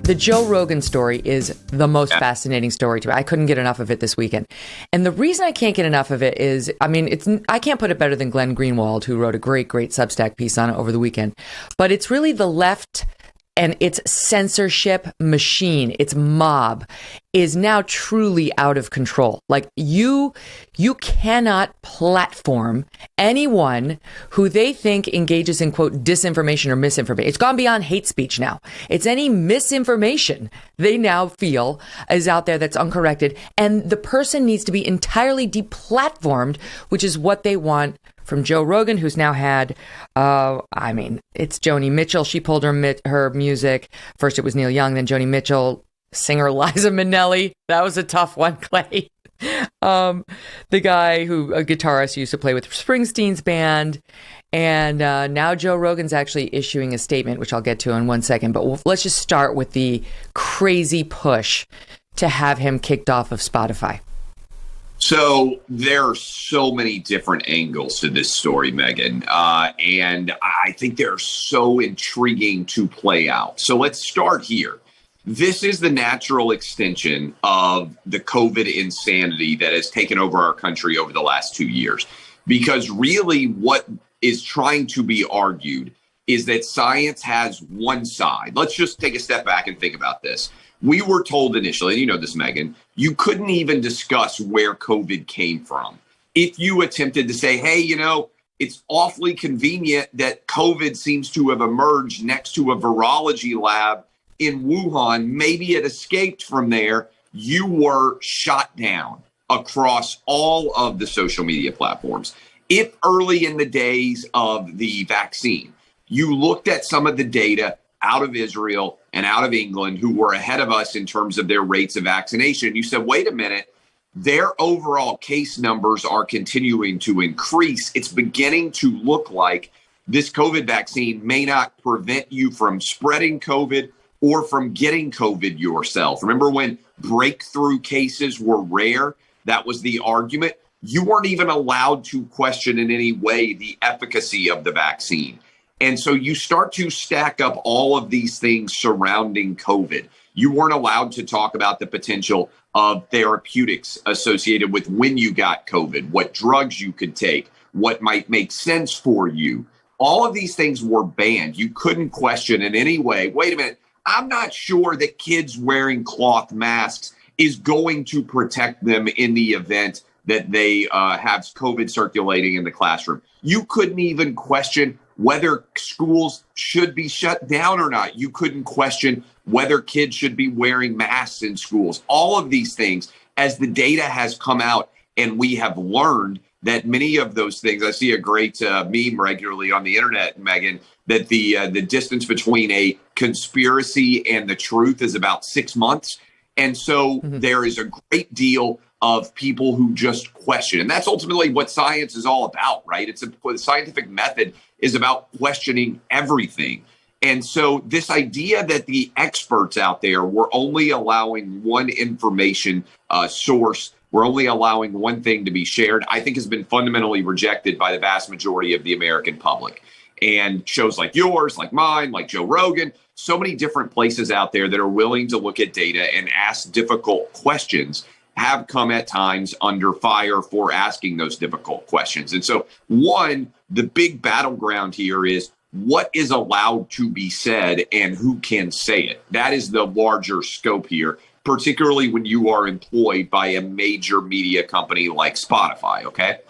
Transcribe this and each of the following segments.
The Joe Rogan story is the most fascinating story to me. I couldn't get enough of it this weekend. And the reason I can't get enough of it is, I can't put it better than Glenn Greenwald, who wrote a great Substack piece on it over the weekend. But it's really the left and its censorship machine, its mob, is now truly out of control. Like, you cannot platform anyone who they think engages in, quote, disinformation or misinformation. It's gone beyond hate speech now. It's any misinformation they now feel is out there that's uncorrected. And the person needs to be entirely deplatformed, which is what they want from Joe Rogan, who's now had, it's Joni Mitchell. She pulled her music. First it was Neil Young, then Joni Mitchell, singer Liza Minnelli. That was a tough one, Clay. The guy who, a guitarist, used to play with Springsteen's band. And now Joe Rogan's actually issuing a statement, which I'll get to in 1 second. But let's just start with the crazy push to have him kicked off of Spotify. So there are so many different angles to this story, Megyn, and I think they're so intriguing to play out. So let's start here. This is the natural extension of the COVID insanity that has taken over our country over the last 2 years, because really what is trying to be argued is that science has one side. Let's just take a step back and think about this. We were told initially, and you know this, Megyn, you couldn't even discuss where COVID came from. If you attempted to say, hey, it's awfully convenient that COVID seems to have emerged next to a virology lab in Wuhan, maybe it escaped from there, you were shot down across all of the social media platforms. If early in the days of the vaccine, you looked at some of the data out of Israel and out of England, who were ahead of us in terms of their rates of vaccination, you said, wait a minute, their overall case numbers are continuing to increase. It's beginning to look like this COVID vaccine may not prevent you from spreading COVID or from getting COVID yourself. Remember when breakthrough cases were rare? That was the argument. You weren't even allowed to question in any way the efficacy of the vaccine. And so you start to stack up all of these things surrounding COVID. You weren't allowed to talk about the potential of therapeutics associated with when you got COVID, what drugs you could take, what might make sense for you. All of these things were banned. You couldn't question in any way, wait a minute, I'm not sure that kids wearing cloth masks is going to protect them in the event that they have COVID circulating in the classroom. You couldn't even question whether schools should be shut down or not. You couldn't question whether kids should be wearing masks in schools. All of these things, as the data has come out and we have learned that many of those things, I see a great meme regularly on the internet, Megyn, that the distance between a conspiracy and the truth is about 6 months. And so there is a great deal of people who just question. And that's ultimately what science is all about, right? The scientific method is about questioning everything. And so this idea that the experts out there were only allowing one information source, we're only allowing one thing to be shared, I think has been fundamentally rejected by the vast majority of the American public. And shows like yours, like mine, like Joe Rogan, so many different places out there that are willing to look at data and ask difficult questions have come at times under fire for asking those difficult questions. And so, one, the big battleground here is what is allowed to be said and who can say it. That is the larger scope here, particularly when you are employed by a major media company like Spotify, okay?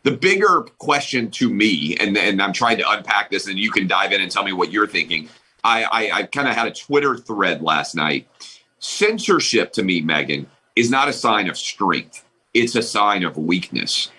The bigger question to me, and I'm trying to unpack this, and you can dive in and tell me what you're thinking. I kind of had a Twitter thread last night. Censorship to me, Megyn, is not a sign of strength. It's a sign of weakness,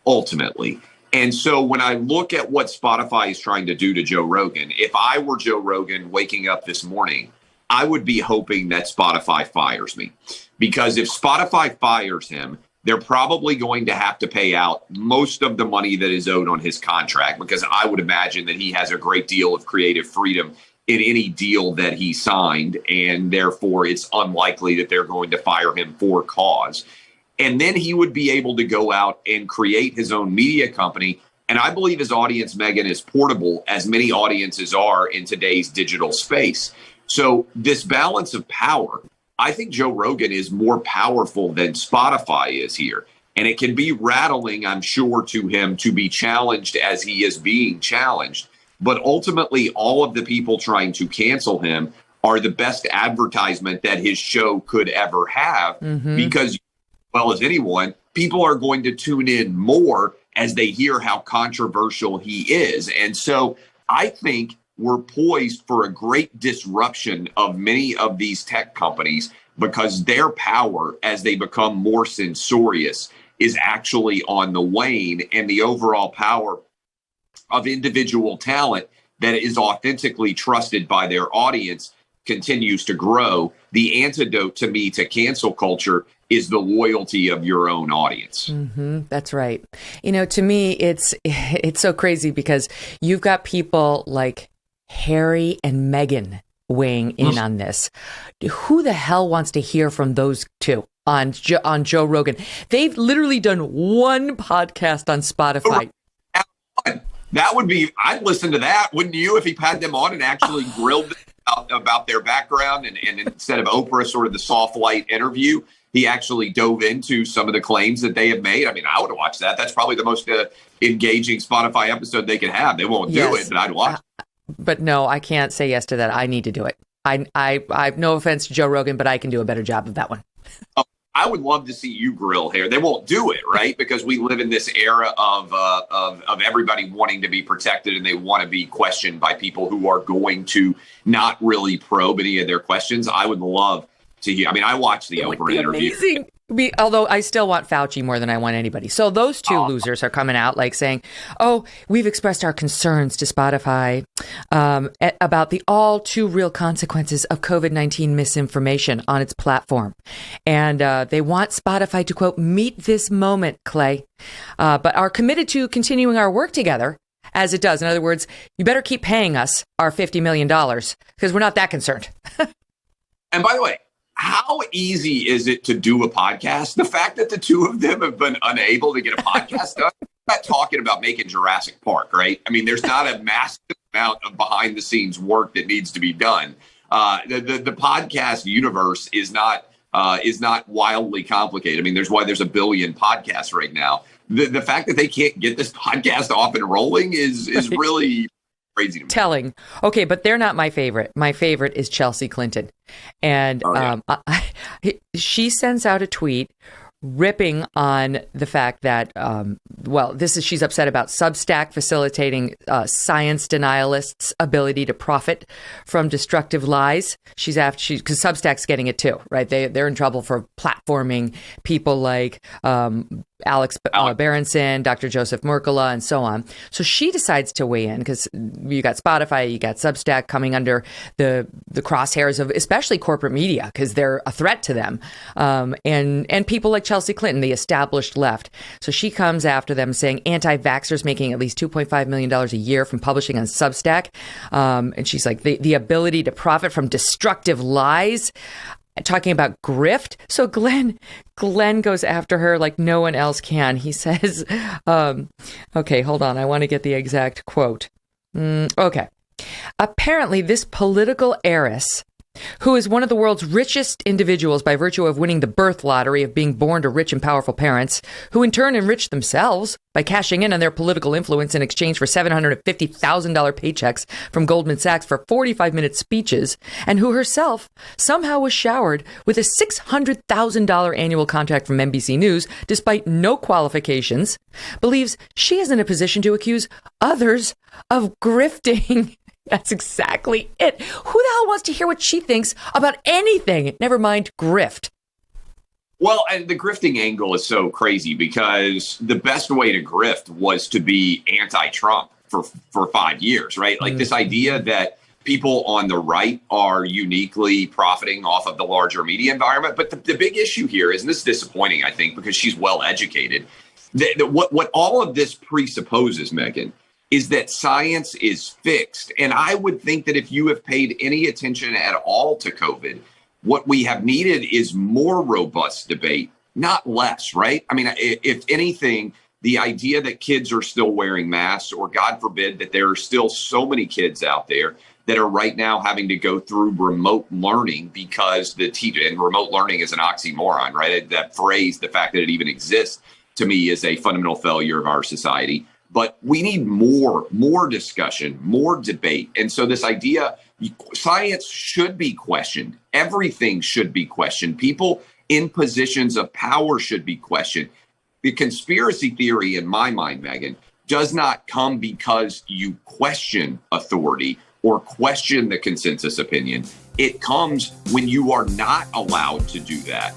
ultimately. And so when I look at what Spotify is trying to do to Joe Rogan, if I were Joe Rogan waking up this morning, I would be hoping that Spotify fires me. Because if Spotify fires him, they're probably going to have to pay out most of the money that is owed on his contract, because I would imagine that he has a great deal of creative freedom in any deal that he signed, and therefore it's unlikely that they're going to fire him for cause. And then he would be able to go out and create his own media company. And I believe his audience, Megyn, is portable, as many audiences are in today's digital space. So this balance of power, I think Joe Rogan is more powerful than Spotify is here. And it can be rattling, I'm sure, to him to be challenged as he is being challenged. But ultimately, all of the people trying to cancel him are the best advertisement that his show could ever have, because, as well as anyone, people are going to tune in more as they hear how controversial he is. And so I think we're poised for a great disruption of many of these tech companies, because their power, as they become more censorious, is actually on the wane, and the overall power of individual talent that is authentically trusted by their audience continues to grow. The antidote to me to cancel culture is the loyalty of your own audience. That's right. You know, to me, it's so crazy because you've got people like Harry and Megyn weighing in on this. Who the hell wants to hear from those two on Joe Rogan? They've literally done one podcast on Spotify. That would be, I'd listen to that, wouldn't you, if he had them on and actually grilled them about their background, and instead of Oprah, sort of the soft light interview, he actually dove into some of the claims that they have made. I mean, I would watch that. That's probably the most engaging Spotify episode they could have. They won't do it, but I'd watch it. But no, I can't say yes to that. I need to do it. I no offense to Joe Rogan, but I can do a better job of that one. I would love to see you grill here. They won't do it, right? Because we live in this era of everybody wanting to be protected, and they want to be questioned by people who are going to not really probe any of their questions. I would love to hear. I mean, I watched the Oprah interview. Amazing. Although I still want Fauci more than I want anybody. So those two losers are coming out like saying, oh, we've expressed our concerns to Spotify about the all too real consequences of COVID-19 misinformation on its platform. And they want Spotify to, quote, meet this moment, Clay, but are committed to continuing our work together as it does. In other words, you better keep paying us our $50 million because we're not that concerned. And by the way, how easy is it to do a podcast? The fact that the two of them have been unable to get a podcast done, I'm not talking about making Jurassic Park, right? I mean, there's not a massive amount of behind the scenes work that needs to be done. The podcast universe is not wildly complicated. I mean, there's 1 billion podcasts right now. The fact that they can't get this podcast off and rolling is really crazy to me. Telling. Okay, but they're not my favorite. My favorite is Chelsea Clinton. And she sends out a tweet ripping on the fact that, she's upset about Substack facilitating science denialists' ability to profit from destructive lies. Because Substack's getting it too, right? They're in trouble for platforming people like Alex Berenson, Dr. Joseph Mercola, and so on. So she decides to weigh in because you got Spotify, you got Substack coming under the crosshairs of especially corporate media because they're a threat to them, and people like Chelsea Clinton, the established left. So she comes after them saying anti-vaxxers making at least $2.5 million a year from publishing on Substack. And she's like, the ability to profit from destructive lies, talking about grift. So Glenn goes after her like no one else can. He says, okay, hold on. I want to get the exact quote. Okay. Apparently, this political heiress, who is one of the world's richest individuals by virtue of winning the birth lottery of being born to rich and powerful parents, who in turn enriched themselves by cashing in on their political influence in exchange for $750,000 paychecks from Goldman Sachs for 45-minute speeches, and who herself somehow was showered with a $600,000 annual contract from NBC News, despite no qualifications, believes she is in a position to accuse others of grifting. That's exactly it. Who the hell wants to hear what she thinks about anything? Never mind grift. Well, and the grifting angle is so crazy because the best way to grift was to be anti-Trump for 5 years, right? Like this idea that people on the right are uniquely profiting off of the larger media environment. But the big issue here is, and this is disappointing, I think, because she's well educated, what all of this presupposes, Megyn, is that science is fixed. And I would think that if you have paid any attention at all to COVID, what we have needed is more robust debate, not less, right? I mean, if anything, the idea that kids are still wearing masks, or God forbid that there are still so many kids out there that are right now having to go through remote learning because the teacher, and remote learning is an oxymoron, right? That phrase, the fact that it even exists, to me is a fundamental failure of our society. But we need more discussion, more debate. And so this idea, science should be questioned. Everything should be questioned. People in positions of power should be questioned. The conspiracy theory, in my mind, Megyn, does not come because you question authority or question the consensus opinion. It comes when you are not allowed to do that.